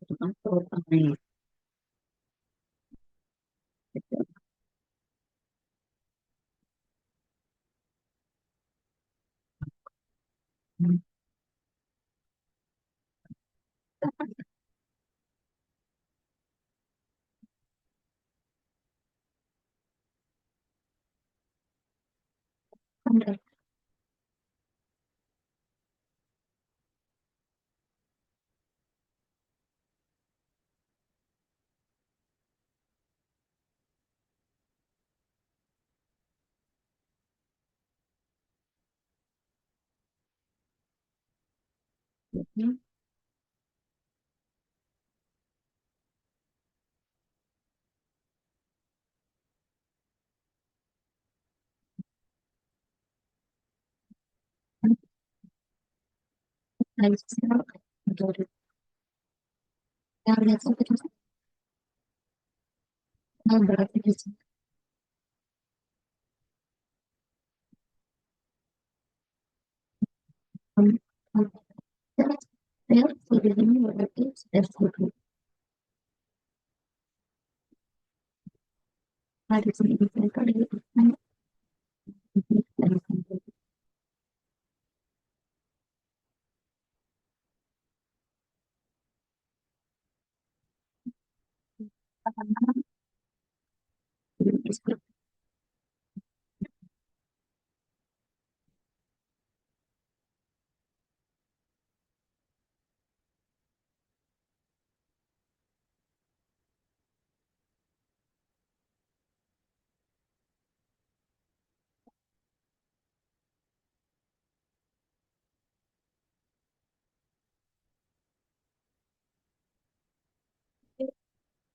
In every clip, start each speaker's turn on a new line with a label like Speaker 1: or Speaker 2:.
Speaker 1: gitu kan terutamanya gitu. Hmm. Kan dari dari sekarang dari yang lihat itu berarti di sini saya sudah ini berarti sudah setuju hari ini mereka itu kan dari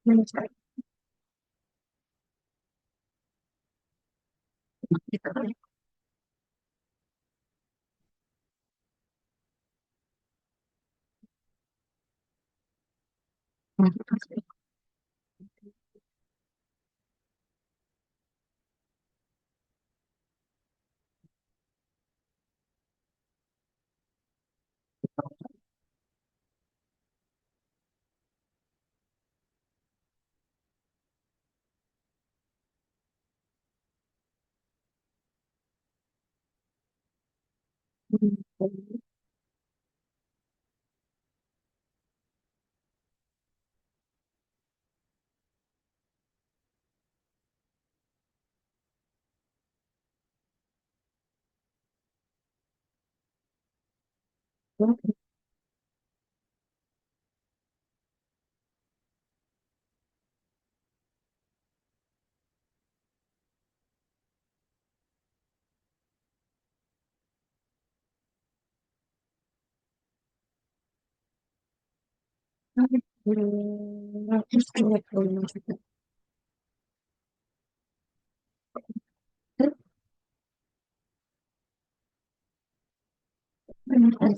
Speaker 1: mencari kita kan terus kalau maksudnya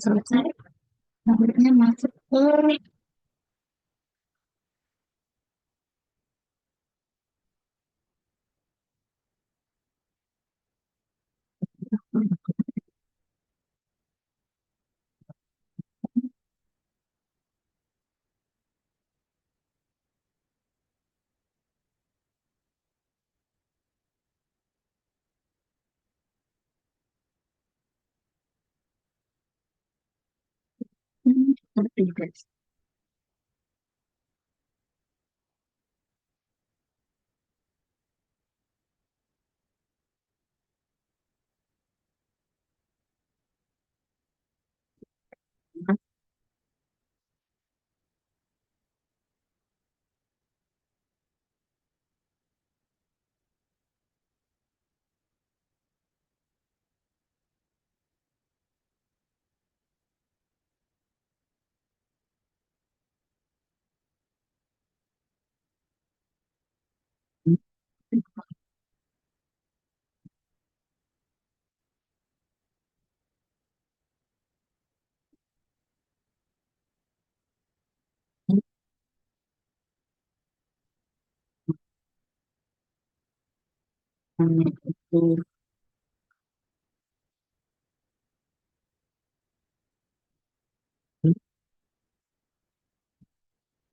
Speaker 1: selesai akhirnya masuk ke guys.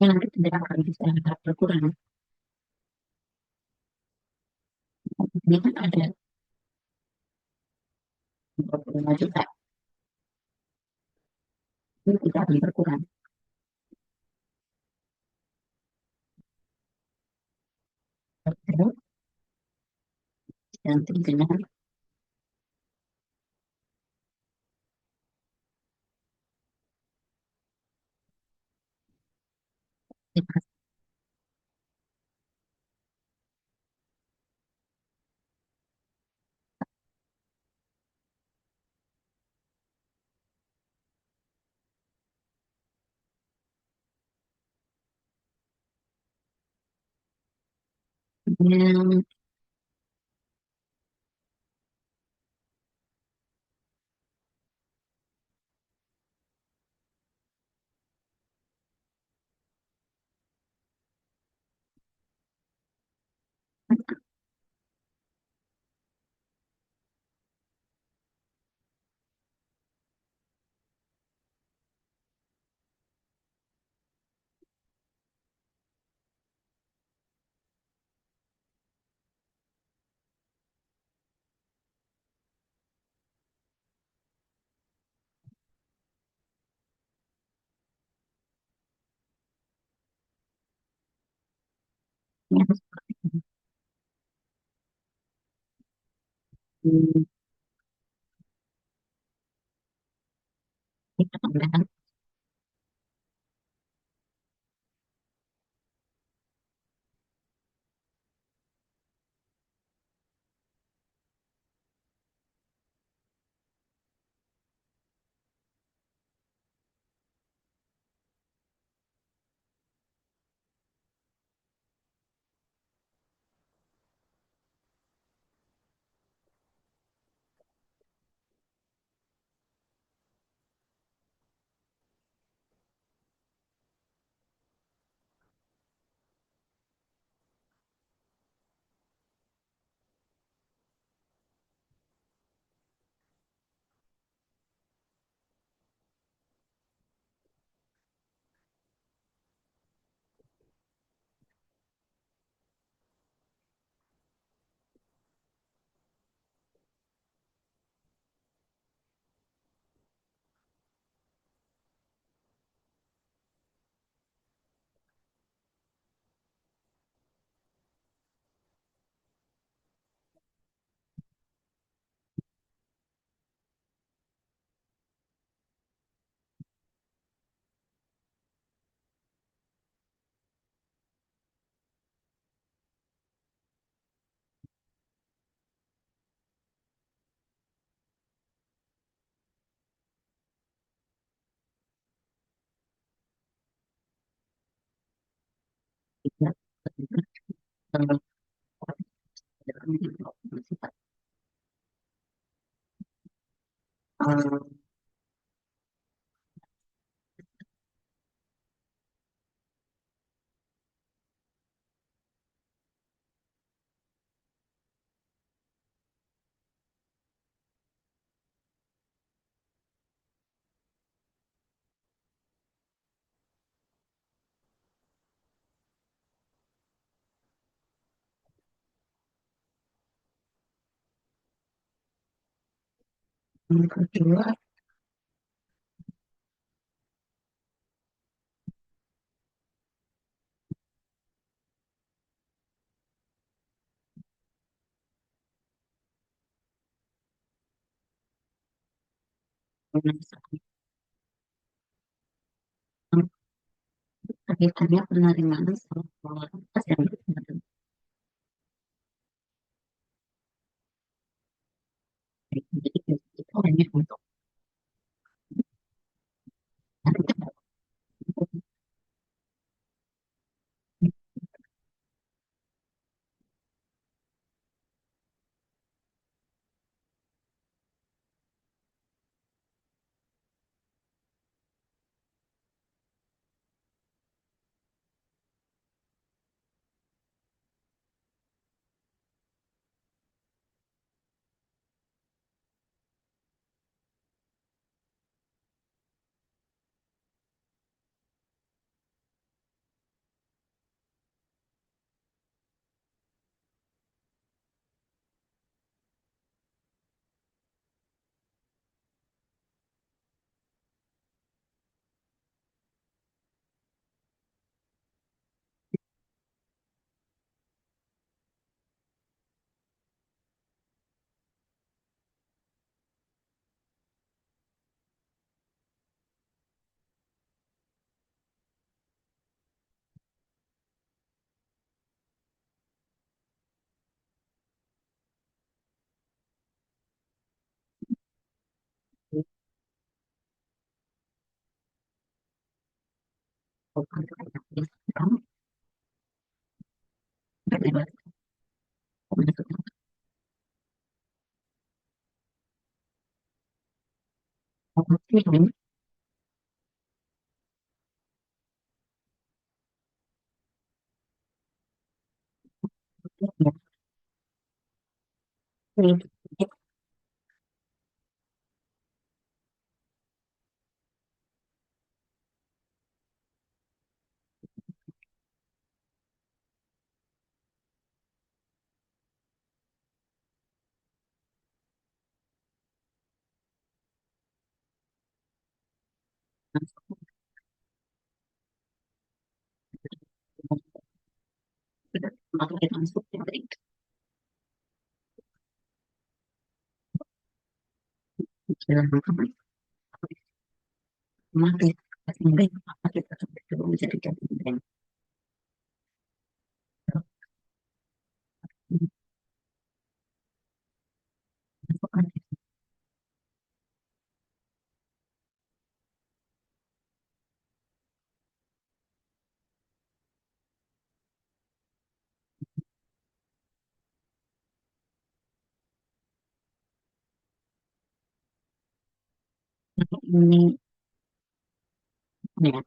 Speaker 1: Itu yang nanti tidak akan bisa berkurang. Ini kan ada 25 juta, ini tidak akan berkurang. Terus, yang tingginya kan yang kita kan tidak bersifat yang kedua, kaitannya penerimaan soal dan jadi itu hanya untuk Ini ya,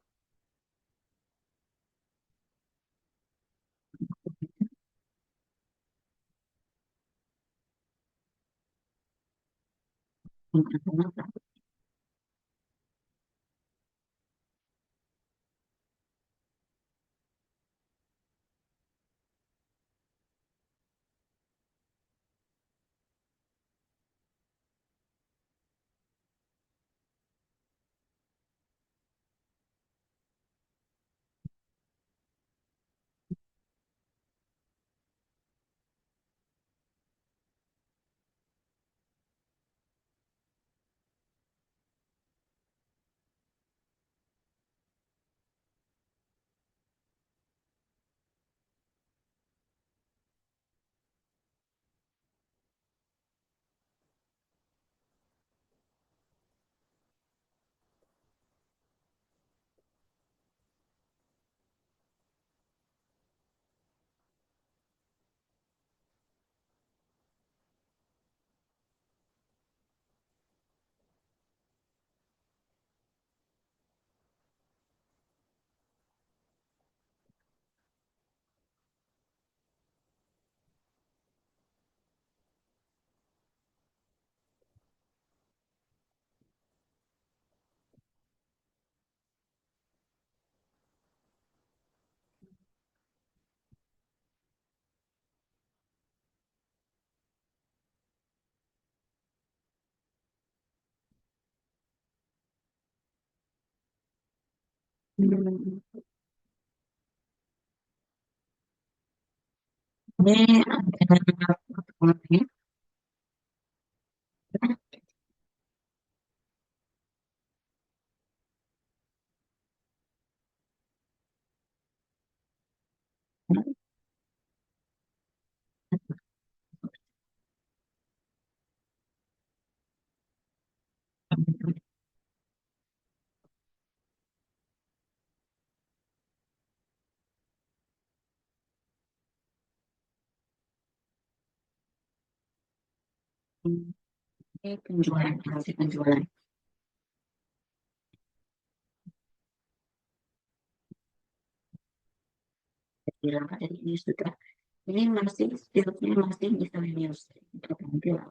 Speaker 1: ini ada pertemuan ini penjualan, hasil penjualan. Bilang tadi ini sudah, ini masih skillsnya masih bisa news tergantilah.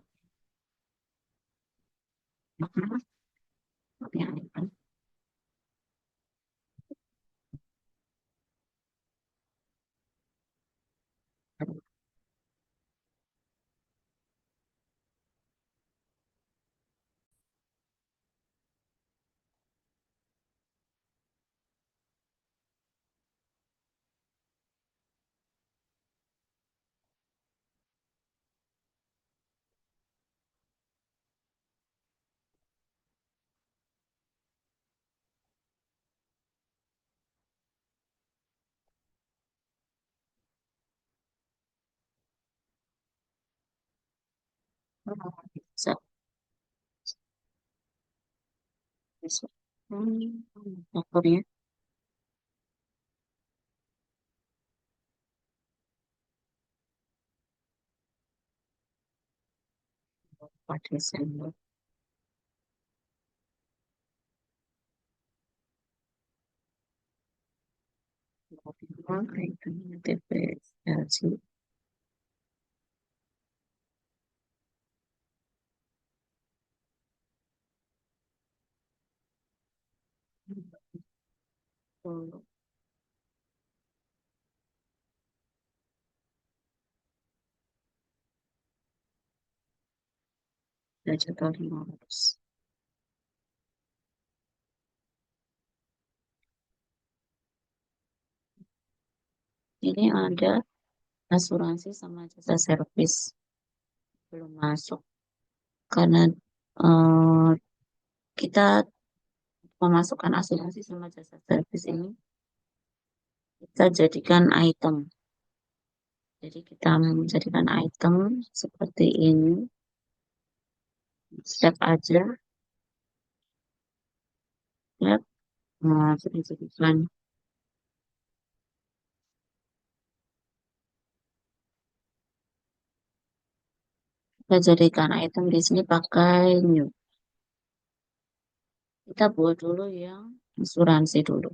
Speaker 1: Maka seperti yang kan bisa bisa faktornya 4 Desember 2025 itemnya TPS LG. Oh, udah jadwal 500. Ini ada asuransi sama jasa servis belum masuk karena eh, kita memasukkan asuransi sama jasa servis ini kita jadikan item. Jadi kita menjadikan item seperti ini, step aja, ya, kita jadikan, item di sini pakai new. Kita buat dulu yang asuransi dulu.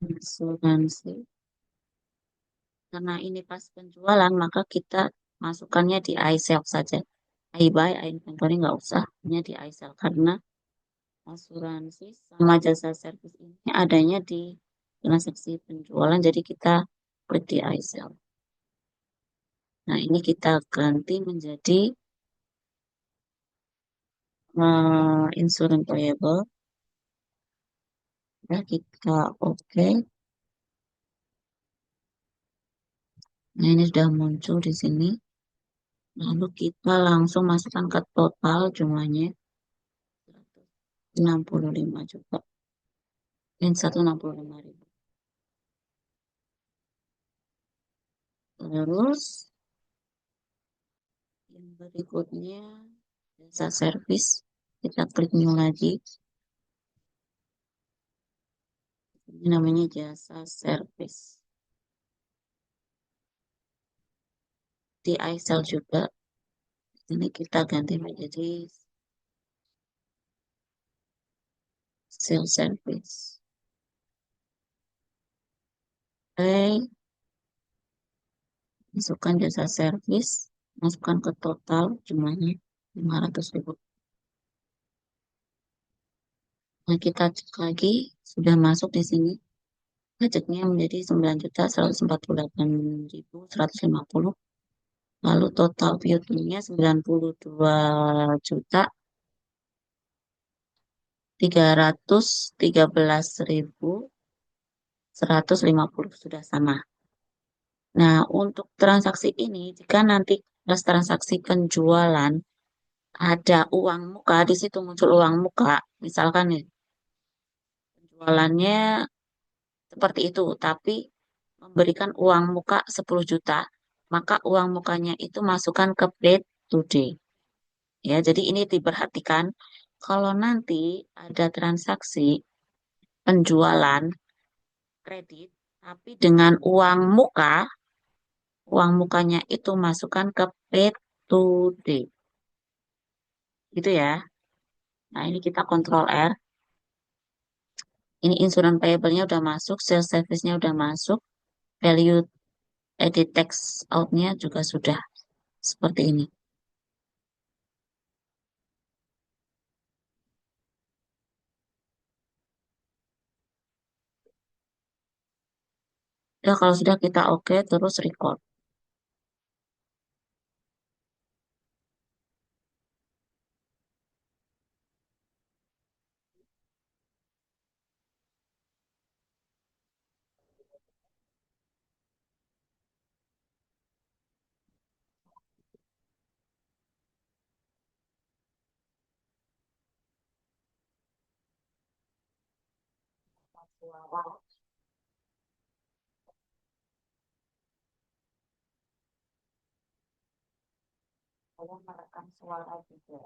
Speaker 1: Asuransi. Karena ini pas penjualan, maka kita masukkannya di iSell saja. iBuy, iInventory nggak usah, hanya di iSell. Karena asuransi sama jasa servis ini adanya di transaksi penjualan, jadi kita klik di iSell. Nah, ini kita ganti menjadi insurance payable. Ya, kita oke. Nah, ini sudah muncul di sini. Lalu kita langsung masukkan ke total jumlahnya 65 juta. Ini 165.000. Terus yang berikutnya jasa servis. Kita klik new lagi. Ini namanya jasa servis. Di iSell juga. Ini kita ganti menjadi sales service. Oke, masukkan jasa servis, masukkan ke total jumlahnya 500.000. Nah, kita cek lagi, sudah masuk di sini. Pajaknya menjadi 9.148.150. Lalu total piutangnya 92.313.150 sudah sama. Nah, untuk transaksi ini, jika nanti pas transaksi penjualan ada uang muka, di situ muncul uang muka, misalkan nih, penjualannya seperti itu, tapi memberikan uang muka 10 juta, maka uang mukanya itu masukkan ke paid today. Ya, jadi ini diperhatikan kalau nanti ada transaksi penjualan kredit, tapi dengan uang mukanya itu masukkan ke paid today. Gitu ya. Nah, ini kita kontrol R. Ini insurance payable-nya udah masuk, sales service-nya udah masuk, value edit text out-nya juga sudah seperti ini. Ya, kalau sudah kita oke, terus record. Saya merekam suara juga.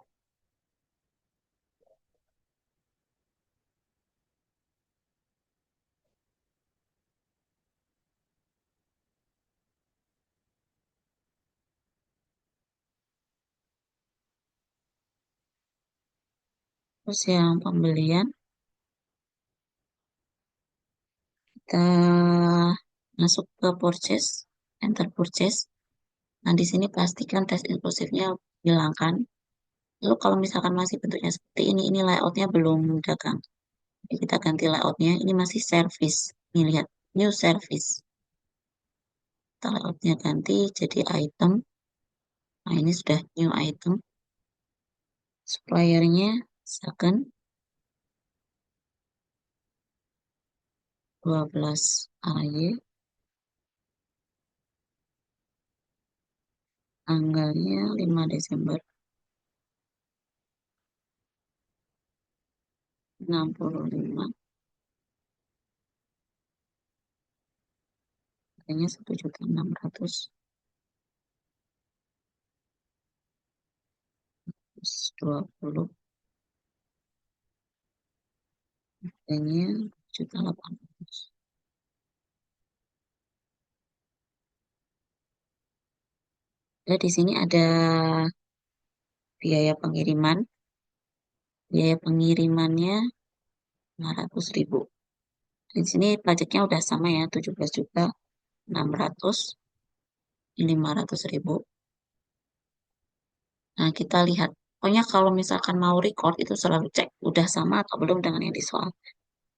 Speaker 1: Terus yang pembelian, kita masuk ke purchase, enter purchase. Nah, di sini pastikan tes inklusifnya hilangkan. Lalu kalau misalkan masih bentuknya seperti ini layoutnya belum dagang. Jadi kita ganti layoutnya, ini masih service. Ini lihat, new service. Kita layoutnya ganti jadi item. Nah, ini sudah new item. Suppliernya second 12 AY. Tanggalnya 5 Desember 65. Harganya 1.600.000. 20. Harganya 1.800.000. Dan di sini ada biaya pengiriman. Biaya pengirimannya 500.000. Di sini pajaknya udah sama ya, 17.600.000, 500.000. Nah, kita lihat. Pokoknya kalau misalkan mau record itu selalu cek udah sama atau belum dengan yang di soal.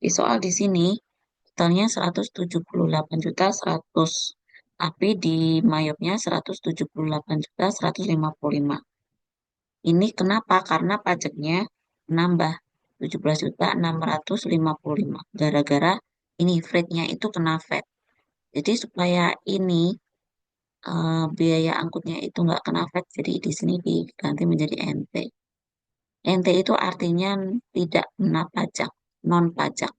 Speaker 1: Di soal di sini totalnya 178.100.000. Tapi di mayopnya 178.155. Ini kenapa? Karena pajaknya nambah 17.655. Gara-gara ini rate-nya itu kena VAT. Jadi supaya ini biaya angkutnya itu nggak kena VAT, jadi di sini diganti menjadi NT. NT itu artinya tidak kena pajak, non pajak.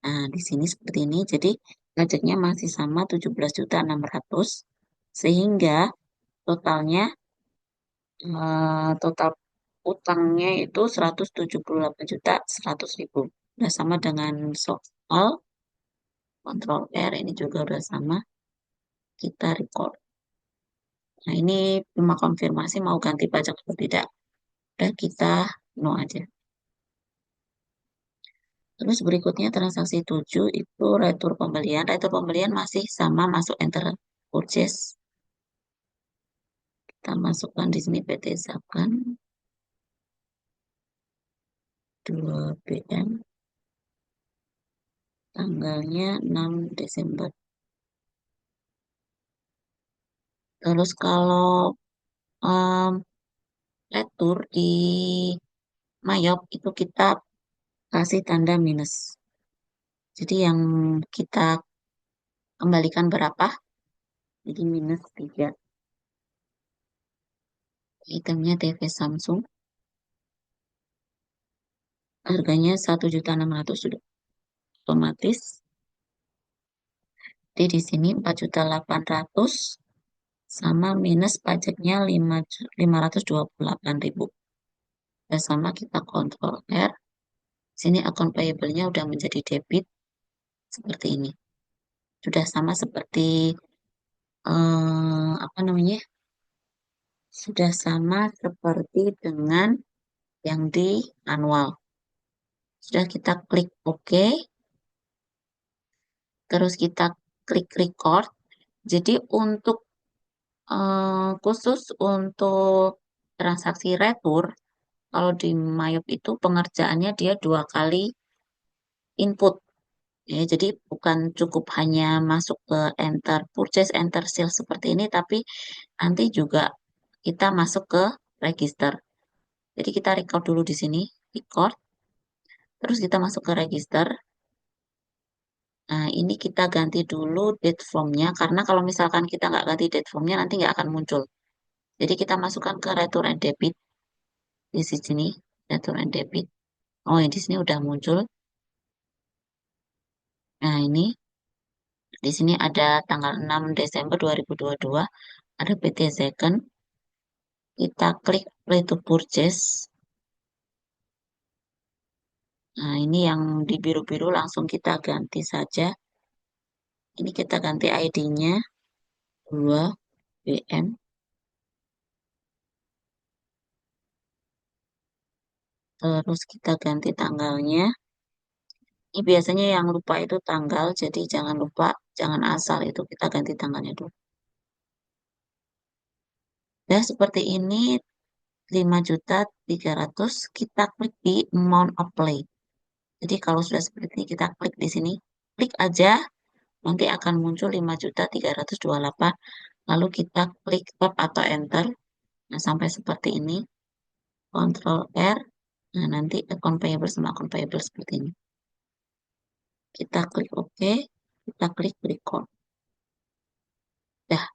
Speaker 1: Nah, di sini seperti ini. Jadi pajaknya masih sama 17.600.000 sehingga totalnya total utangnya itu 178.100.000. Udah sama dengan soal kontrol R, ini juga udah sama. Kita record. Nah, ini cuma konfirmasi mau ganti pajak atau tidak. Udah kita no aja. Terus berikutnya transaksi 7 itu retur pembelian. Retur pembelian masih sama, masuk enter purchase. Kita masukkan di sini PT Zakan 2 PM, tanggalnya 6 Desember. Terus kalau retur di Mayop itu kita kasih tanda minus. Jadi yang kita kembalikan berapa? Jadi minus 3. Itemnya TV Samsung. Harganya 1.600.000 sudah otomatis. Jadi di sini 4.800.000 sama minus pajaknya 528.000. Dan sama kita kontrol R. Sini akun payable-nya udah menjadi debit seperti ini. Sudah sama seperti apa namanya? Sudah sama seperti dengan yang di manual. Sudah kita klik OK, terus kita klik record. Jadi untuk khusus untuk transaksi retur, kalau di Mayop itu pengerjaannya dia 2 kali input. Ya, jadi bukan cukup hanya masuk ke enter purchase, enter sales seperti ini, tapi nanti juga kita masuk ke register. Jadi kita record dulu di sini, record. Terus kita masuk ke register. Nah, ini kita ganti dulu date from-nya, karena kalau misalkan kita nggak ganti date from-nya, nanti nggak akan muncul. Jadi kita masukkan ke return and debit. Di sini, return and debit. Oh, ya, di sini udah muncul. Nah, ini di sini ada tanggal 6 Desember 2022, ada PT Second. Kita klik play to purchase. Nah, ini yang di biru-biru langsung kita ganti saja. Ini kita ganti ID-nya 2 BM. Terus kita ganti tanggalnya. Ini biasanya yang lupa itu tanggal, jadi jangan lupa, jangan asal itu kita ganti tanggalnya dulu. Ya, seperti ini 5.300.000 kita klik di amount apply. Jadi kalau sudah seperti ini kita klik di sini, klik aja, nanti akan muncul 5.328.000. Lalu kita klik tab atau enter. Nah, sampai seperti ini, Ctrl R. Nah, nanti account payable sama account payable seperti ini. Kita klik OK, kita klik record. Dah,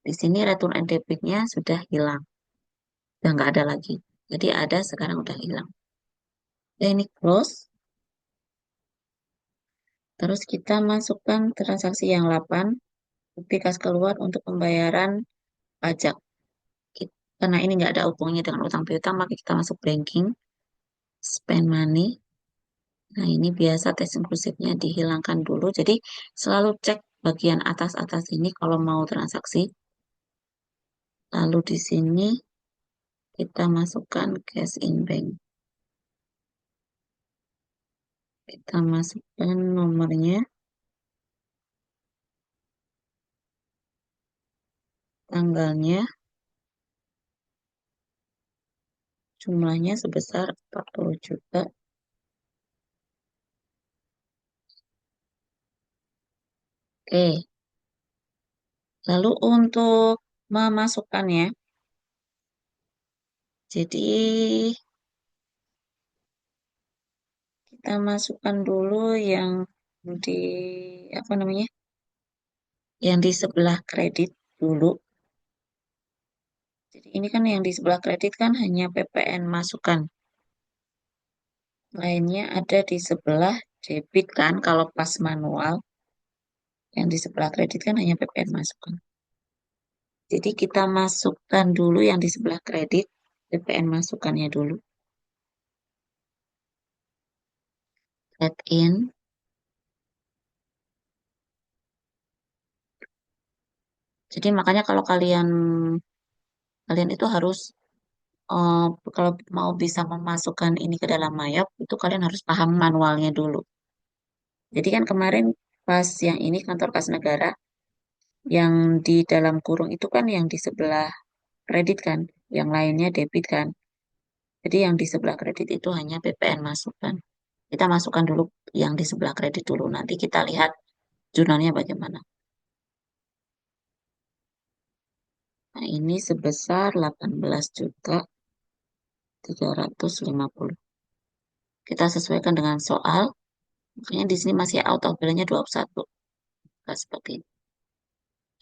Speaker 1: di sini return and debit-nya sudah hilang. Sudah nggak ada lagi. Jadi ada, sekarang udah hilang. Ya, ini close. Terus kita masukkan transaksi yang 8, bukti kas keluar untuk pembayaran pajak. Karena ini nggak ada hubungannya dengan utang piutang, maka kita masuk banking, spend money. Nah, ini biasa tes inklusifnya dihilangkan dulu. Jadi, selalu cek bagian atas-atas ini kalau mau transaksi. Lalu di sini kita masukkan cash in bank. Kita masukkan nomornya, tanggalnya, jumlahnya sebesar 40 juta. Oke. Lalu untuk memasukkannya, jadi kita masukkan dulu yang di apa namanya? Yang di sebelah kredit dulu. Jadi ini kan yang di sebelah kredit kan hanya PPN masukan. Lainnya ada di sebelah debit kan kalau pas manual. Yang di sebelah kredit kan hanya PPN masukan. Jadi kita masukkan dulu yang di sebelah kredit, PPN masukannya dulu. Add in. Jadi makanya kalau kalian kalian itu harus eh, kalau mau bisa memasukkan ini ke dalam Mayap, itu kalian harus paham manualnya dulu. Jadi kan kemarin pas yang ini kantor kas negara, yang di dalam kurung itu kan yang di sebelah kredit kan, yang lainnya debit kan. Jadi yang di sebelah kredit itu hanya PPN masukkan. Kita masukkan dulu yang di sebelah kredit dulu, nanti kita lihat jurnalnya bagaimana. Nah, ini sebesar 18.350. Kita sesuaikan dengan soal. Makanya di sini masih auto bilangnya 21. Nah, seperti ini.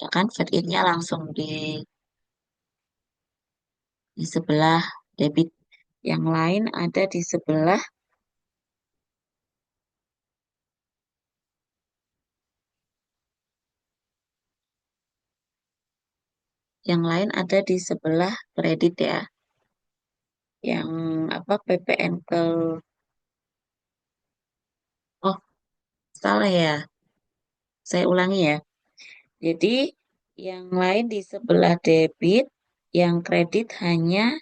Speaker 1: Ya kan, fed in-nya langsung di sebelah debit. Yang lain ada di sebelah, yang lain ada di sebelah kredit ya. Yang apa PPN ke, oh salah ya. Saya ulangi ya. Jadi yang lain di sebelah debit, yang kredit hanya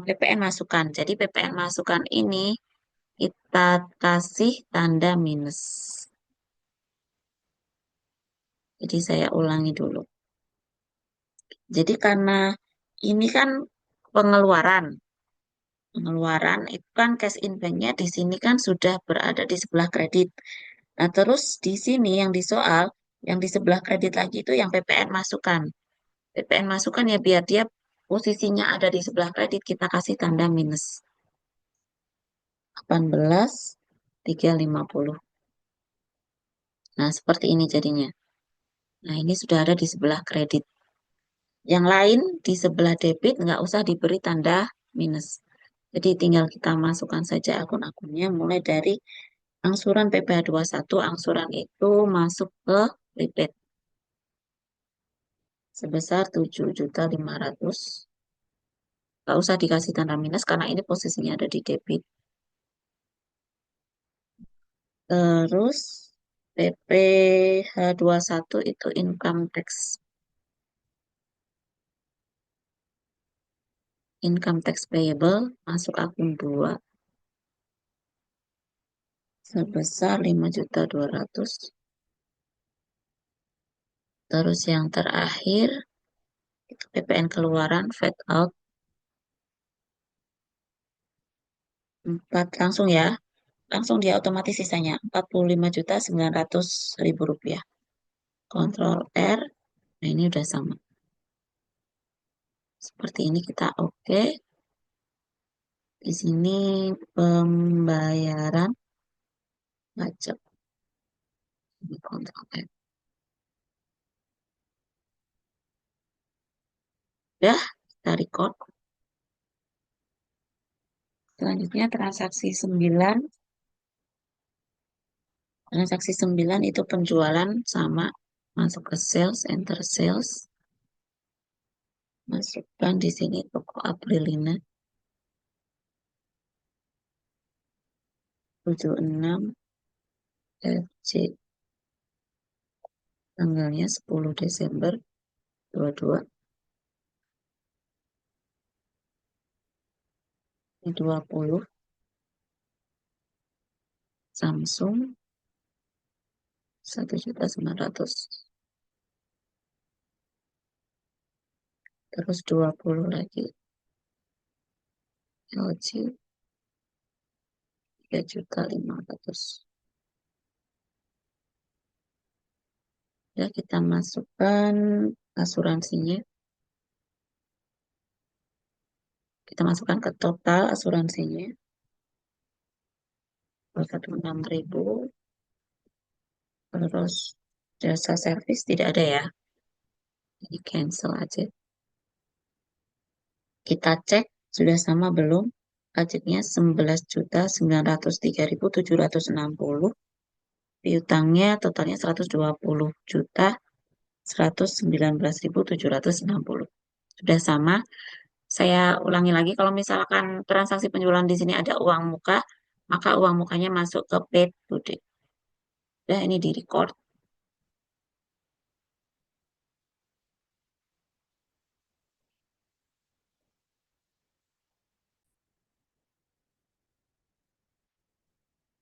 Speaker 1: PPN masukan. Jadi PPN masukan ini kita kasih tanda minus. Jadi saya ulangi dulu. Jadi karena ini kan pengeluaran. Pengeluaran itu kan cash in bank-nya di sini kan sudah berada di sebelah kredit. Nah, terus di sini yang di soal, yang di sebelah kredit lagi itu yang PPN masukan. PPN masukan ya biar dia posisinya ada di sebelah kredit, kita kasih tanda minus. 18.350. Nah, seperti ini jadinya. Nah, ini sudah ada di sebelah kredit. Yang lain di sebelah debit nggak usah diberi tanda minus. Jadi tinggal kita masukkan saja akun-akunnya mulai dari angsuran PPh 21, angsuran itu masuk ke prepaid sebesar 7.500.000. Nggak usah dikasih tanda minus karena ini posisinya ada di debit. Terus PPh 21 itu income tax. income tax payable masuk akun 2 sebesar 5.200.000. Terus yang terakhir itu PPN keluaran fade out 4 langsung ya. Langsung dia otomatis sisanya 45.900.000 rupiah. Kontrol R. Nah, ini udah sama. Seperti ini kita oke. Di sini pembayaran pajak. Ini kontrol R. Udah, kita record. Selanjutnya transaksi 9. Transaksi 9 itu penjualan sama. Masuk ke sales, enter sales. Masukkan di sini toko Aprilina 76 FC. Tanggalnya 10 Desember 22. Ini 20. Samsung 1.900.000. Terus 20 lagi. LG 3.500.000. Ya, kita masukkan asuransinya. Kita masukkan ke total asuransinya. 106.000. Terus jasa servis tidak ada ya. Ini cancel aja. Kita cek sudah sama belum. Pajaknya 11.903.760. Piutangnya totalnya 120.119.760. Sudah sama. Saya ulangi lagi, kalau misalkan transaksi penjualan di sini ada uang muka, maka uang mukanya masuk ke paid today. Udah, ini di record.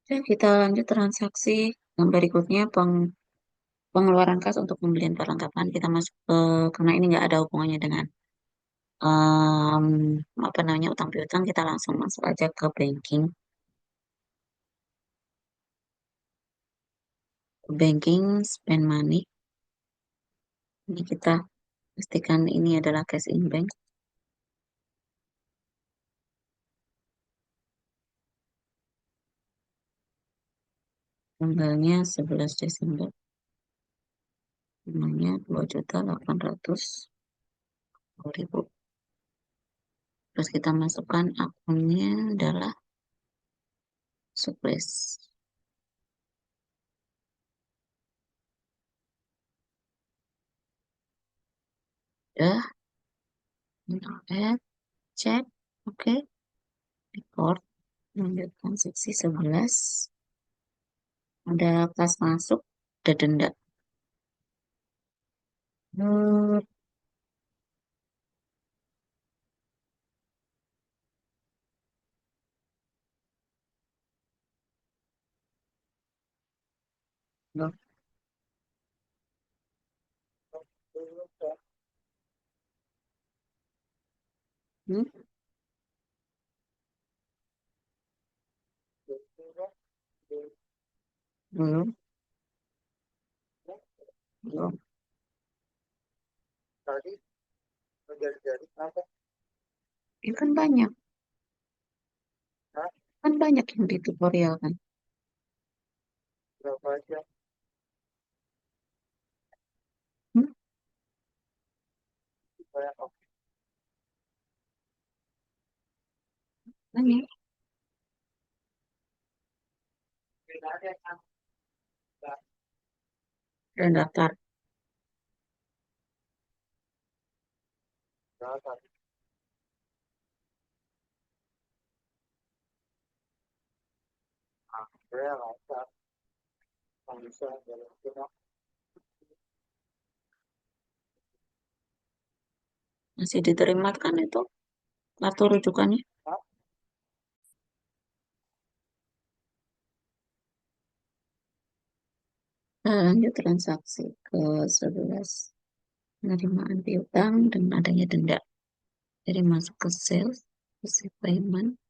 Speaker 1: Oke, kita lanjut transaksi yang berikutnya, pengeluaran kas untuk pembelian perlengkapan. Kita masuk ke, karena ini nggak ada hubungannya dengan em, apa namanya utang piutang, kita langsung masuk aja ke banking. Banking, spend money. Ini kita pastikan ini adalah cash in bank. Tanggalnya 11 Desember. Jumlahnya 2.800.000. Terus kita masukkan akunnya adalah surprise. Udah, add, cek, oke, record, lanjutkan seksi 11. Ada kas masuk, ada denda. Hmm, loh. Hmm, belum, belum. Ini kan banyak, kan banyak yang di tutorial kan. Hmm, banyak. Dan daftar. Masih diterima kan itu? kartu rujukannya. Lanjut transaksi ke 11. Penerimaan piutang dan adanya denda. Jadi masuk ke sales, receive payment,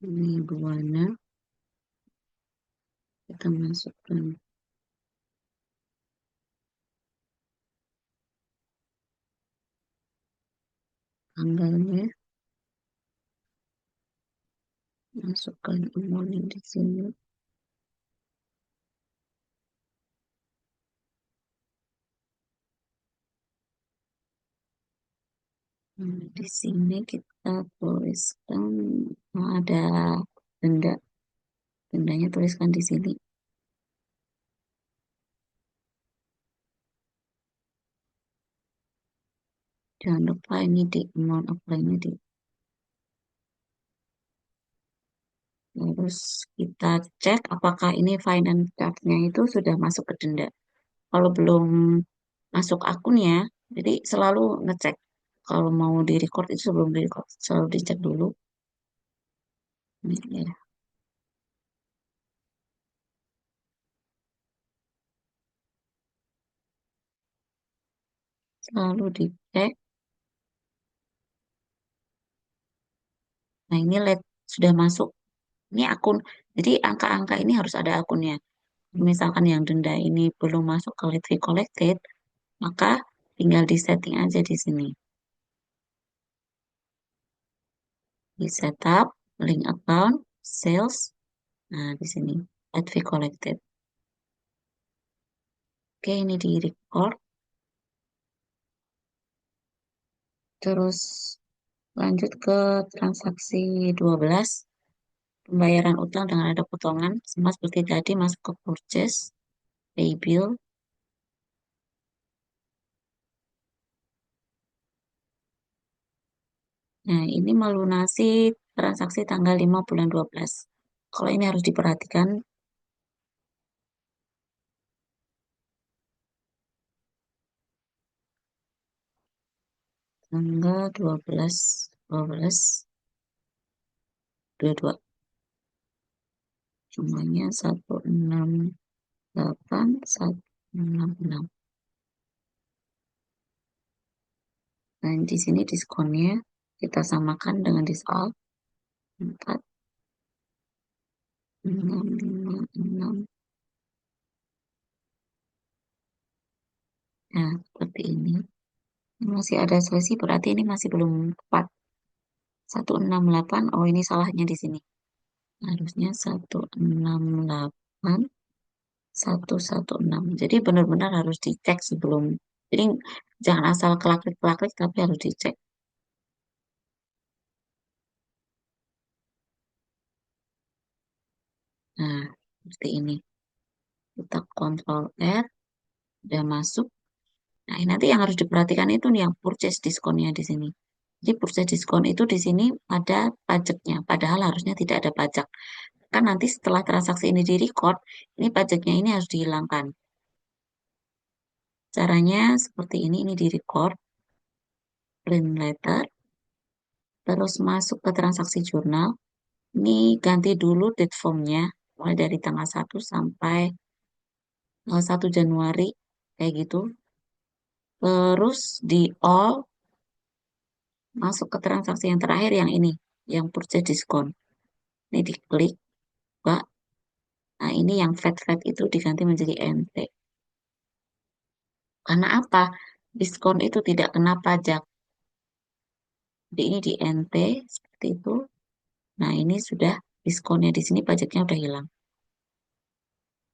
Speaker 1: ini buana, kita masukkan tanggalnya, masukkan amount yang di sini. Di sini kita tuliskan ada denda, dendanya tuliskan di sini. Jangan lupa ini di amount apply-nya di. Terus kita cek apakah ini finance charge-nya itu sudah masuk ke denda. Kalau belum masuk akunnya, jadi selalu ngecek. Kalau mau di record itu sebelum di record selalu dicek dulu. Ini ya, selalu dicek. Nah ini lihat sudah masuk. Ini akun. Jadi angka-angka ini harus ada akunnya. Misalkan yang denda ini belum masuk ke late fee collected, maka tinggal di setting aja di sini. Di setup, link account, sales. Nah di sini late fee collected. Oke ini di record. Terus lanjut ke transaksi 12. Pembayaran utang dengan ada potongan, sama seperti tadi masuk ke purchase, pay bill. Nah, ini melunasi transaksi tanggal 5 bulan 12. Kalau ini harus diperhatikan, tanggal 12, 12, 22. Jumlahnya 168, 166. Nah, di sini diskonnya kita samakan dengan diskon 4, 6, 5, 6. Nah, seperti ini. Masih ada selisih, berarti ini masih belum tepat. 168, oh ini salahnya di sini. Harusnya 168, 116. Jadi benar-benar harus dicek sebelum. Jadi jangan asal kelaklik-kelaklik, tapi harus dicek. Nah, seperti ini. Kita kontrol R, udah masuk. Nah, ini nanti yang harus diperhatikan itu nih yang purchase diskonnya di sini. Jadi purchase diskon itu di sini ada pajaknya, padahal harusnya tidak ada pajak. Kan nanti setelah transaksi ini di-record, ini pajaknya ini harus dihilangkan. Caranya seperti ini di-record, print letter, terus masuk ke transaksi jurnal. Ini ganti dulu date formnya, mulai dari tanggal 1 sampai 1 Januari, kayak gitu. Terus di all, masuk ke transaksi yang terakhir yang ini, yang purchase diskon. Ini diklik, Pak. Nah, ini yang VAT-VAT itu diganti menjadi NT. Karena apa? Diskon itu tidak kena pajak. Jadi ini di NT, seperti itu. Nah, ini sudah diskonnya di sini, pajaknya udah hilang.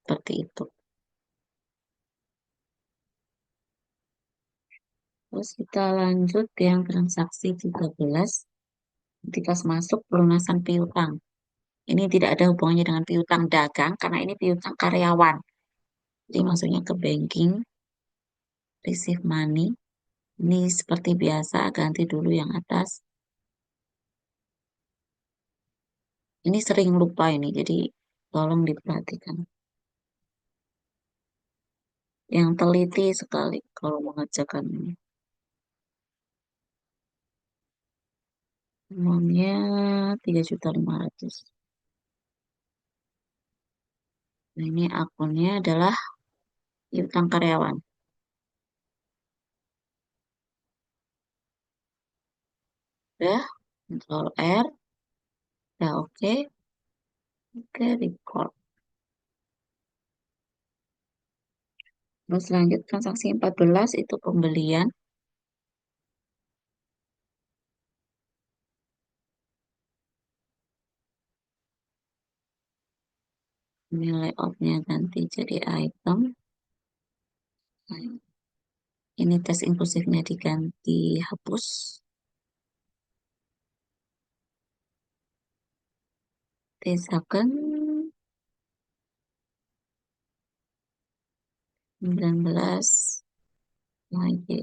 Speaker 1: Seperti itu. Terus kita lanjut yang transaksi 13. Ketika masuk pelunasan piutang. Ini tidak ada hubungannya dengan piutang dagang, karena ini piutang karyawan. Jadi masuknya ke banking, receive money. Ini seperti biasa, ganti dulu yang atas. Ini sering lupa ini, jadi tolong diperhatikan. Yang teliti sekali kalau mengerjakan ini. Uangnya 3.500.000. Nah, ini akunnya adalah piutang karyawan. Udah, Ctrl R, udah oke, oke, record. Terus lanjut transaksi 14 itu pembelian. Ini layoutnya ganti jadi item. Nah, ini tes inklusifnya diganti hapus. Tesakan 19 lagi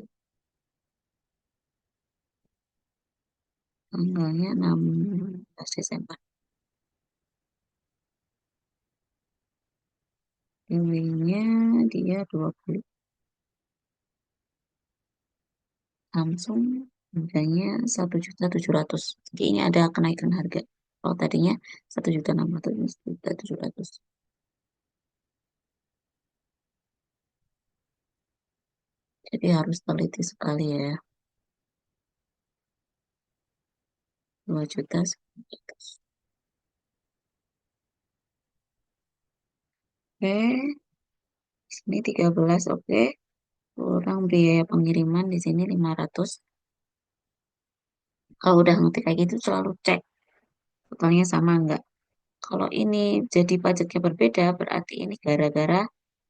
Speaker 1: tanggalnya 16 Desember. Bilingnya dia 20. Samsung harganya 1.700.000. Jadi ini ada kenaikan harga. Kalau tadinya 1.600.000, ini 1.700.000. Jadi harus teliti sekali ya. 2.900.000. Oke, sini 13, oke. Kurang biaya pengiriman di sini 500. Kalau udah ngerti kayak gitu selalu cek totalnya sama enggak. Kalau ini jadi pajaknya berbeda, berarti ini gara-gara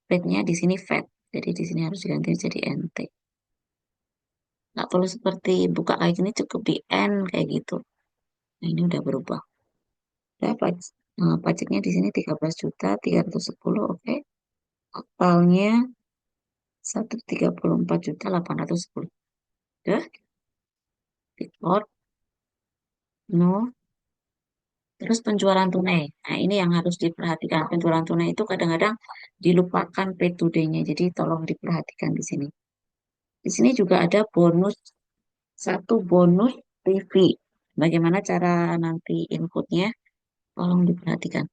Speaker 1: rate-nya di sini VAT. Jadi di sini harus diganti jadi NT. Nggak perlu seperti buka kayak gini, cukup di N kayak gitu. Nah, ini udah berubah. Udah pajaknya di sini 13.310, oke. Totalnya 134.810. Udah, record, no. Terus penjualan tunai. Nah, ini yang harus diperhatikan. Penjualan tunai itu kadang-kadang dilupakan P2D-nya. Jadi tolong diperhatikan di sini. Di sini juga ada bonus, satu bonus TV. Bagaimana cara nanti inputnya? Tolong diperhatikan.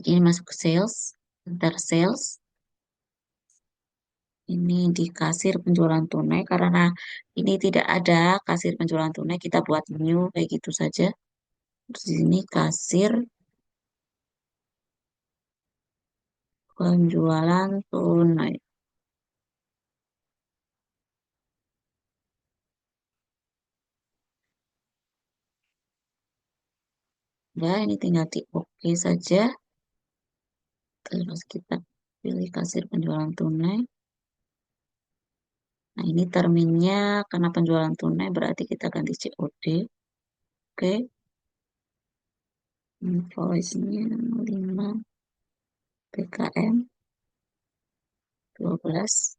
Speaker 1: Jadi ini masuk ke sales, enter sales. Ini di kasir penjualan tunai. Karena ini tidak ada kasir penjualan tunai, kita buat new kayak gitu saja. Terus di sini kasir penjualan tunai. Ya, ini tinggal di oke saja. Terus kita pilih kasir penjualan tunai. Nah, ini terminnya karena penjualan tunai berarti kita ganti COD. Oke, invoice-nya 5 PKM 12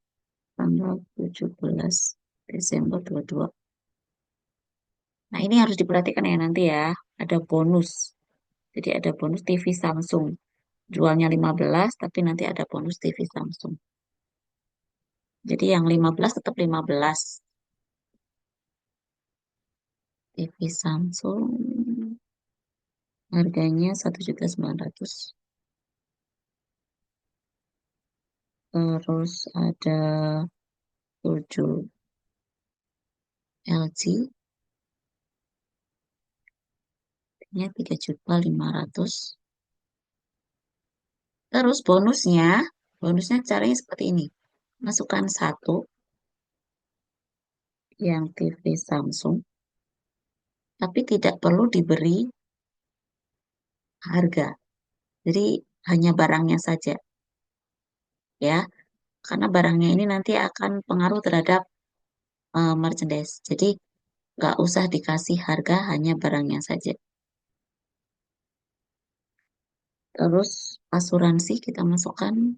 Speaker 1: tanggal 17 Desember 22. Nah, ini harus diperhatikan ya nanti ya. Ada bonus. Jadi ada bonus TV Samsung. Jualnya 15, tapi nanti ada bonus TV Samsung. Jadi yang 15 tetap 15. TV Samsung harganya 1.900.000. Terus ada 7 LG, nya 3.500.000. Terus bonusnya caranya seperti ini. Masukkan satu yang TV Samsung, tapi tidak perlu diberi harga. Jadi hanya barangnya saja ya. Karena barangnya ini nanti akan pengaruh terhadap merchandise. Jadi nggak usah dikasih harga, hanya barangnya saja. Terus asuransi kita masukkan.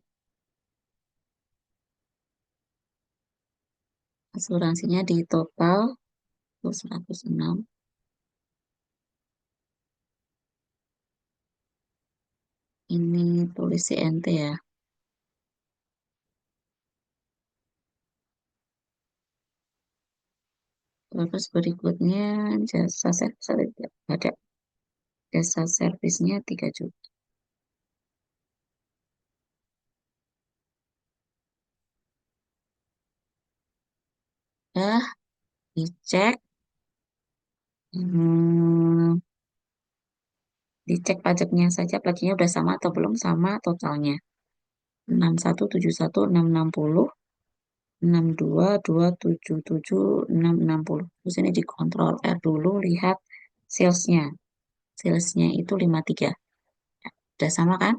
Speaker 1: Asuransinya di total 106. Ini tulis CNT ya. Terus berikutnya jasa servis ada jasa servisnya 3 juta. Dah dicek, hmm, dicek pajaknya saja, pajaknya udah sama atau belum sama totalnya. 6171 660 62 277 660. Terus ini dikontrol R dulu, lihat salesnya. Salesnya itu 53. Udah sama kan?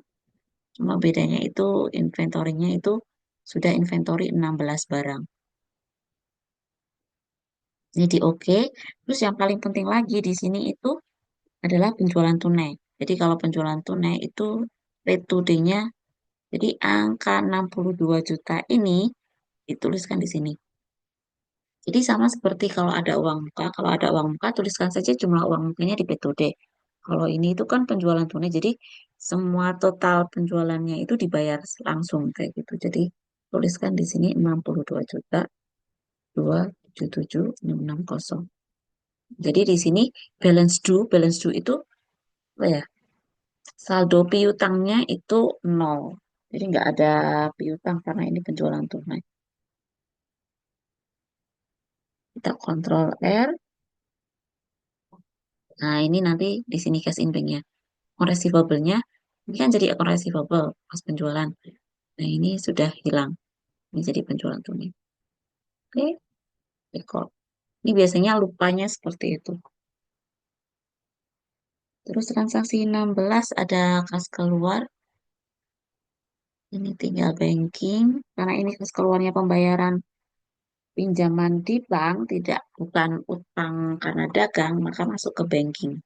Speaker 1: Cuma bedanya itu inventorinya itu sudah inventory 16 barang. Ini di oke. Terus yang paling penting lagi di sini itu adalah penjualan tunai. Jadi kalau penjualan tunai itu rate to day-nya, jadi angka 62 juta ini dituliskan di sini. Jadi sama seperti kalau ada uang muka, kalau ada uang muka tuliskan saja jumlah uang mukanya di metode. Kalau ini itu kan penjualan tunai, jadi semua total penjualannya itu dibayar langsung kayak gitu. Jadi tuliskan di sini 62 juta 277 660. Jadi di sini balance due itu apa ya? Saldo piutangnya itu nol. Jadi nggak ada piutang karena ini penjualan tunai. Kita kontrol R. Nah, ini nanti di sini cash in bank-nya. Account receivable-nya, ini kan jadi account receivable pas penjualan. Nah, ini sudah hilang. Ini jadi penjualan tunai. Oke, record. Ini biasanya lupanya seperti itu. Terus transaksi 16 ada kas keluar. Ini tinggal banking. Karena ini kas keluarnya pembayaran pinjaman di bank, tidak bukan utang karena dagang, maka masuk ke banking.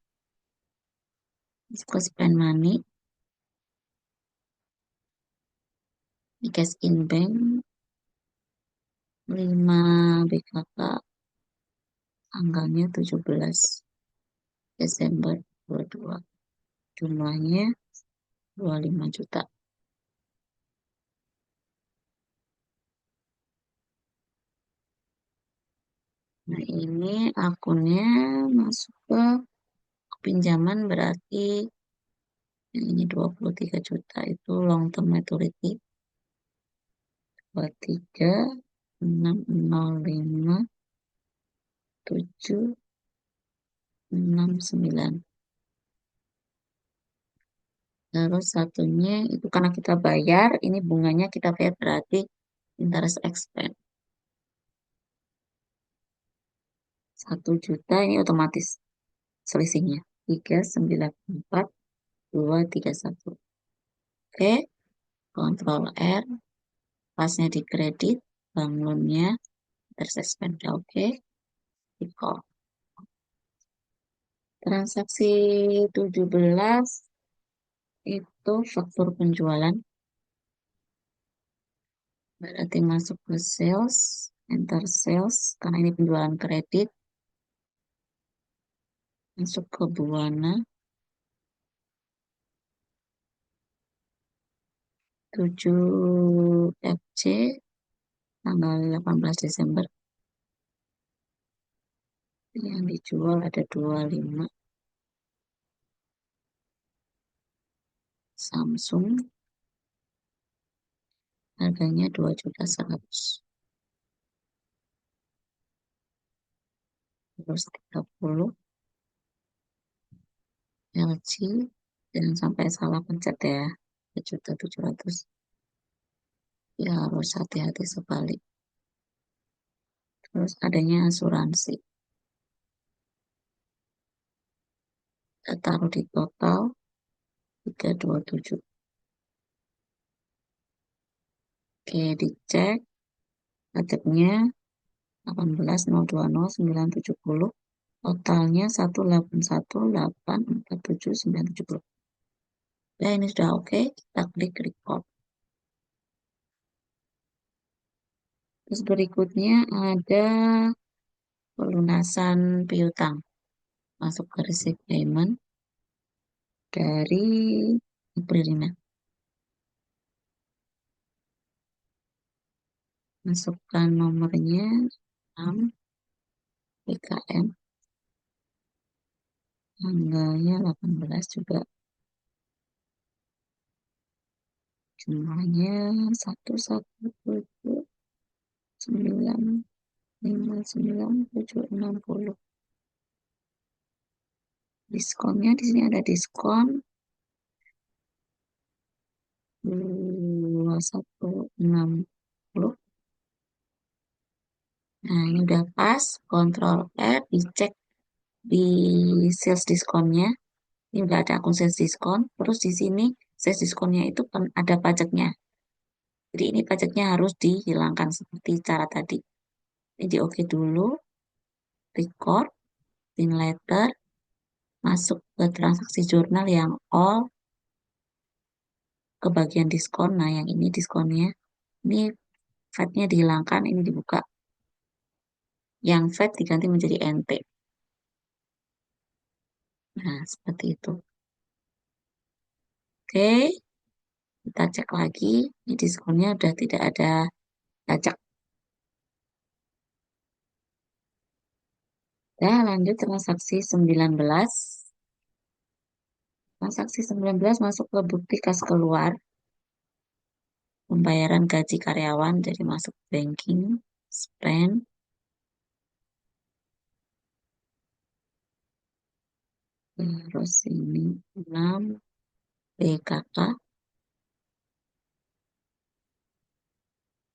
Speaker 1: Masuk ke spend money. Di cash in bank 5 BKK tanggalnya 17 Desember 22. Jumlahnya 25 juta. Nah, ini akunnya masuk ke pinjaman berarti yang ini 23 juta itu long term maturity 23 6057 69. Terus satunya itu karena kita bayar, ini bunganya kita bayar berarti interest expense 1 juta, ini otomatis selisihnya 394 231. Oke, kontrol R, pasnya di kredit, bangunnya interest expense udah oke, di call. Transaksi 17 itu faktur penjualan, berarti masuk ke sales, enter sales, karena ini penjualan kredit, masuk ke Buana, 7FC, tanggal 18 Desember, yang dijual ada 25, Samsung, harganya 2.100.000, terus 30, LG, jangan sampai salah pencet ya, 1.700.000, ya harus hati-hati sekali. Terus adanya asuransi, kita taruh di total 327. Oke, dicek pajaknya 18.020.970, totalnya 181.847.970. Ya, ini sudah oke, kita klik record. Terus berikutnya ada pelunasan piutang. Masuk ke receipt payment dari April. Masukkan nomornya PKM tanggalnya 18 juga, jumlahnya 117959760. Diskonnya di sini ada diskon 2160. Nah, ini udah pas, kontrol F, dicek di sales diskonnya. Ini udah ada akun sales diskon. Terus di sini sales diskonnya itu ada pajaknya. Jadi ini pajaknya harus dihilangkan seperti cara tadi. Ini di oke dulu, record, pin letter, masuk ke transaksi jurnal yang all, ke bagian diskon. Nah, yang ini diskonnya. Ini VAT-nya dihilangkan, ini dibuka. Yang VAT diganti menjadi NT. Nah, seperti itu. Oke, kita cek lagi. Ini diskonnya udah tidak ada pajak. Nah, lanjut transaksi 19. Transaksi 19 masuk ke bukti kas keluar. Pembayaran gaji karyawan, jadi masuk banking, spend, terus ini 6 BKK,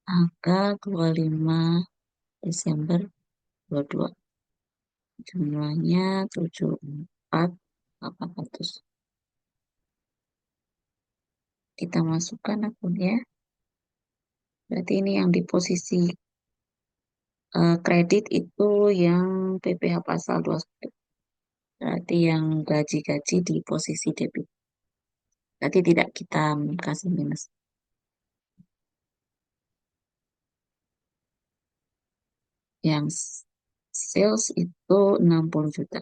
Speaker 1: tanggal 25 Desember 22. Jumlahnya 74.800. Kita masukkan akunnya. Berarti ini yang di posisi kredit itu yang PPh pasal 21. Berarti yang gaji-gaji di posisi debit. Berarti tidak kita kasih minus. Yang sales itu 60 juta.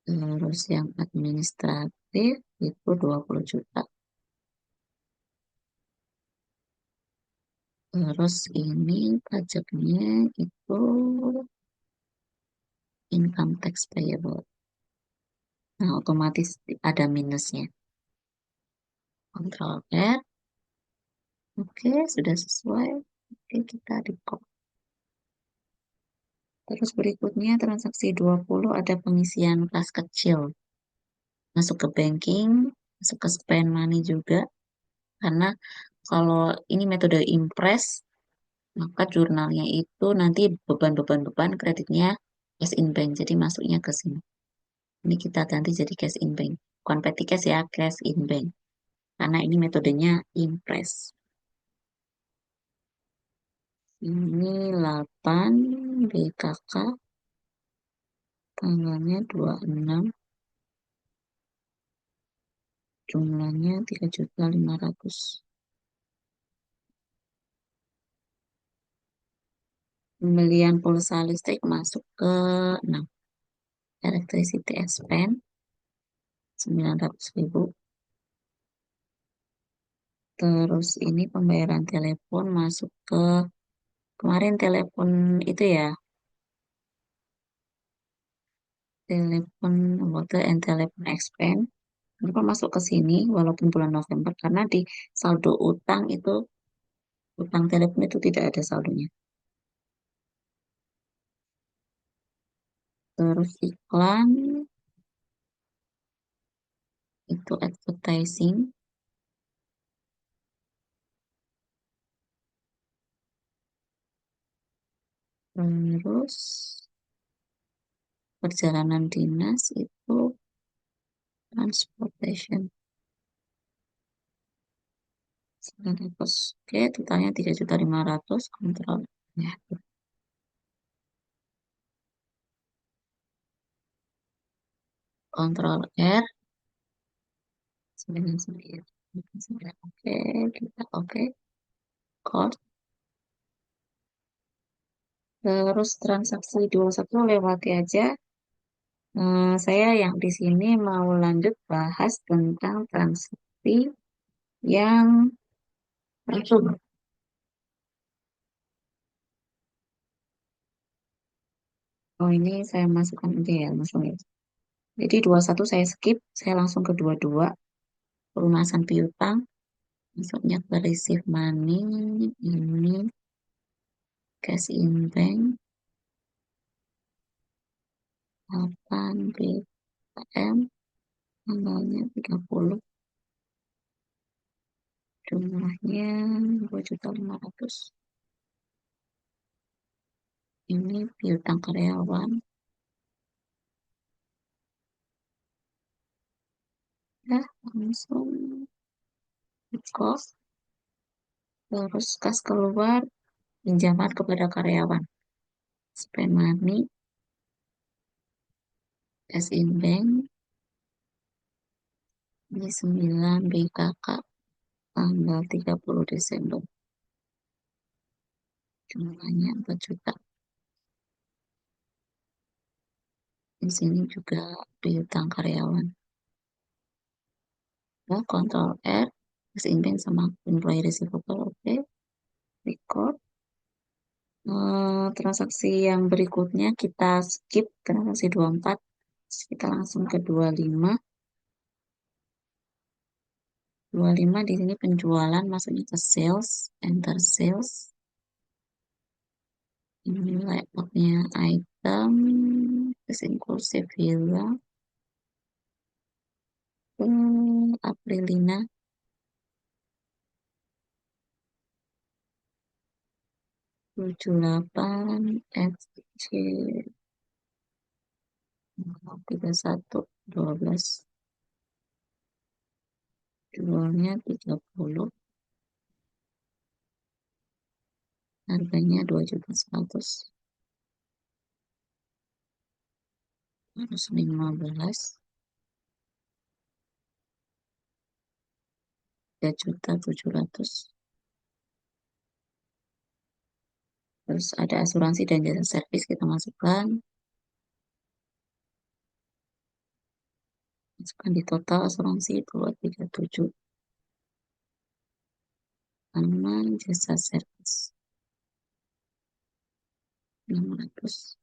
Speaker 1: Terus yang administratif itu 20 juta. Terus ini pajaknya itu income tax payable. Nah, otomatis ada minusnya. Control R. Oke, sudah sesuai. Oke, kita record. Terus berikutnya transaksi 20 ada pengisian kas kecil. Masuk ke banking, masuk ke spend money juga. Karena kalau ini metode impress, maka jurnalnya itu nanti beban-beban kreditnya cash in bank. Jadi masuknya ke sini. Ini kita ganti jadi cash in bank. Bukan petty cash ya, cash in bank. Karena ini metodenya impress. Ini 8 BKK, tanggalnya 26, jumlahnya 3.500.000. Pembelian pulsa listrik masuk ke 6. Electricity expense 900.000. Terus ini pembayaran telepon masuk ke kemarin telepon itu ya, telepon water and telepon expense. Kenapa masuk ke sini walaupun bulan November? Karena di saldo utang itu, utang telepon itu tidak ada saldonya. Terus iklan itu advertising. Terus perjalanan dinas itu transportation. 900. Oke, totalnya 3.500.000. Kontrol. Ya, kontrol R. 99. Oke, kita oke. Code. Terus transaksi 21 lewati aja. Saya yang di sini mau lanjut bahas tentang transaksi yang langsung. Oh, ini saya masukkan aja ya langsung ya. Jadi 21 saya skip, saya langsung ke 22 pelunasan piutang. Masuknya ke receive money, ini cash in bank, 8 BKM, tanggalnya 30, jumlahnya 2.500.000. Ini piutang karyawan, ya langsung cost, terus kas keluar, pinjaman kepada karyawan, spend money, cash in bank, ini 9 BKK, tanggal 30 Desember, jumlahnya 4 juta. Di sini juga piutang karyawan. Ya, Ctrl R, terus intent sama employee receivable, oke, record. Transaksi yang berikutnya kita skip transaksi 24, kita langsung ke 25. 25 di sini penjualan, masuknya ke sales, enter sales. Ini laptopnya item, terus inclusive villa, Aprilina, 78, FC, 31, 12, jualnya 30, harganya 2.100.000, harus 15, 3.700.000. Terus ada asuransi dan jasa servis kita masukkan di total asuransi 237, sama jasa servis 600.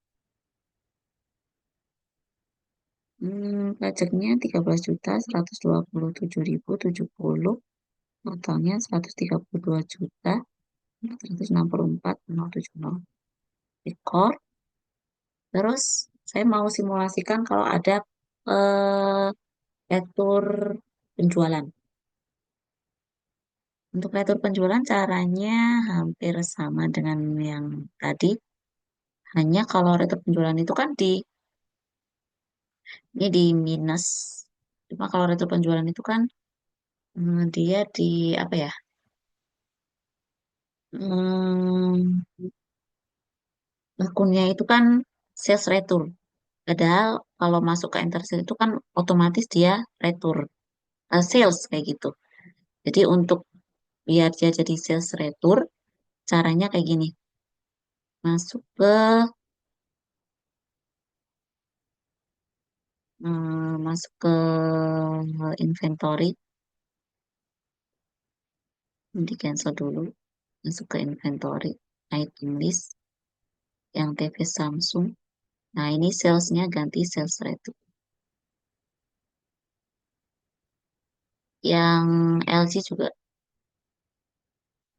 Speaker 1: Pajaknya 13.127.070, totalnya 132.464.070. Record. Terus saya mau simulasikan kalau ada eh, retur penjualan. Untuk retur penjualan caranya hampir sama dengan yang tadi. Hanya kalau retur penjualan itu kan ini di minus. Cuma kalau retur penjualan itu kan dia di apa ya? Hmm, akunnya itu kan sales retur. Padahal kalau masuk ke enter sales itu kan otomatis dia retur sales kayak gitu. Jadi untuk biar dia jadi sales retur, caranya kayak gini. Masuk ke masuk ke inventory, di cancel dulu. Masuk ke inventory, item list, yang TV Samsung. Nah, ini salesnya ganti sales retur. Yang LG juga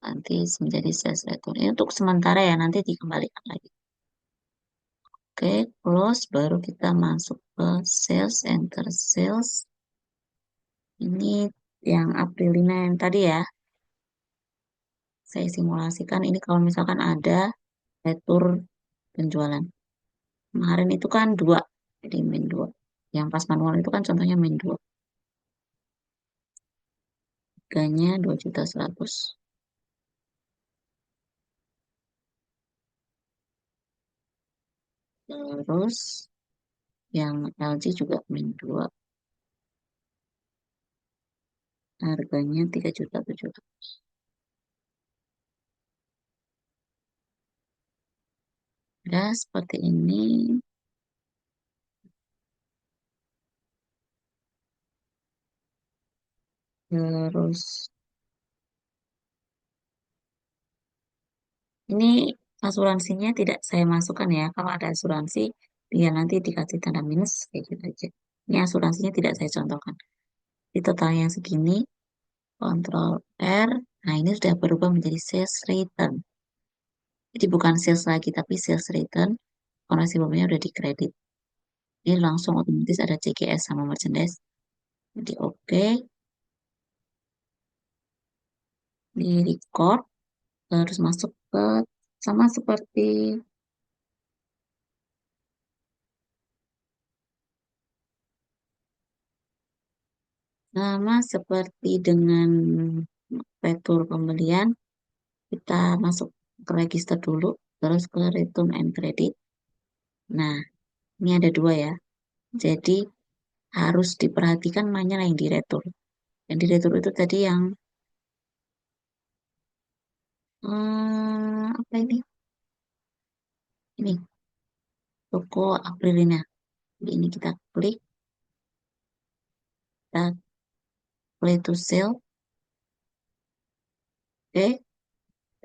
Speaker 1: nanti menjadi sales retur. Ini untuk sementara ya, nanti dikembalikan lagi. Oke, close. Baru kita masuk ke sales, enter sales. Ini yang Aprilina yang tadi ya. Saya simulasikan ini kalau misalkan ada retur penjualan. Kemarin itu kan dua, jadi min 2. Yang pas manual itu kan contohnya min 2. Harganya 2.100.000. Terus yang LG juga min 2. Harganya 3.700.000. Ya, seperti ini. Terus ini Asuransinya tidak saya masukkan ya. Kalau ada asuransi, ya nanti dikasih tanda minus kayak gitu aja. Ini asuransinya tidak saya contohkan. Di totalnya segini, Ctrl R. Nah, ini sudah berubah menjadi sales return. Jadi bukan sales lagi, tapi sales return. Karena sebelumnya udah dikredit. Ini langsung otomatis ada CGS sama merchandise. Jadi oke, di record, terus masuk ke sama seperti dengan retur pembelian, kita masuk ke register dulu, terus ke return and credit. Nah, ini ada dua ya. Jadi harus diperhatikan mana yang di retur. Yang di retur itu tadi yang apa ini? Ini toko Aprilina. Jadi ini kita klik, kita play to sale, oke.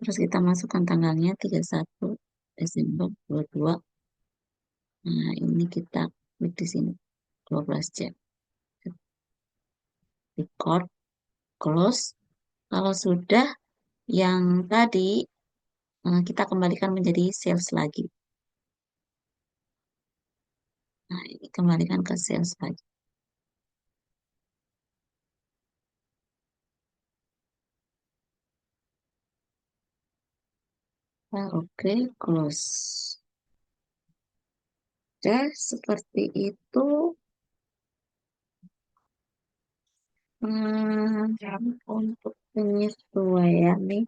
Speaker 1: Terus kita masukkan tanggalnya 31 Desember 22. Nah, ini kita klik di sini 12 jam. Record, close. Kalau sudah, yang tadi kita kembalikan menjadi sales lagi. Nah, ini kembalikan ke sales lagi. Nah, oke, close. Sudah seperti itu. Untuk penyesuaian nih.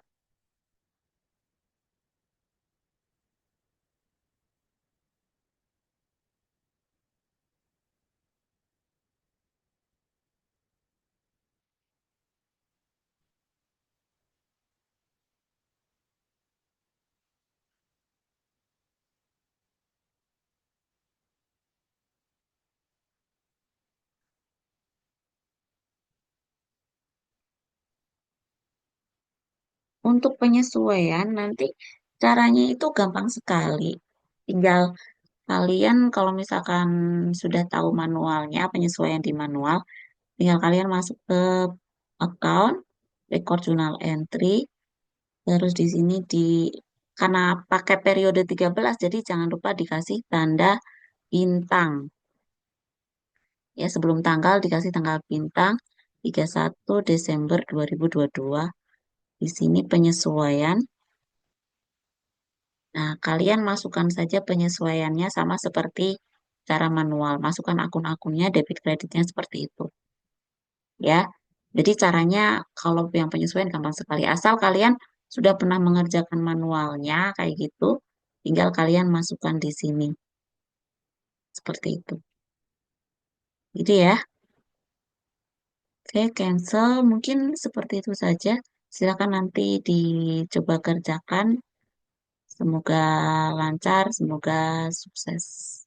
Speaker 1: Untuk penyesuaian nanti caranya itu gampang sekali. Tinggal kalian kalau misalkan sudah tahu manualnya, penyesuaian di manual, tinggal kalian masuk ke account, record journal entry, terus di sini karena pakai periode 13, jadi jangan lupa dikasih tanda bintang. Ya, sebelum tanggal dikasih tanggal bintang 31 Desember 2022. Di sini penyesuaian. Nah, kalian masukkan saja penyesuaiannya sama seperti cara manual. Masukkan akun-akunnya, debit kreditnya seperti itu. Ya, jadi caranya kalau yang penyesuaian gampang sekali. Asal kalian sudah pernah mengerjakan manualnya kayak gitu, tinggal kalian masukkan di sini. Seperti itu. Gitu ya. Oke, cancel. Mungkin seperti itu saja. Silakan nanti dicoba kerjakan. Semoga lancar, semoga sukses.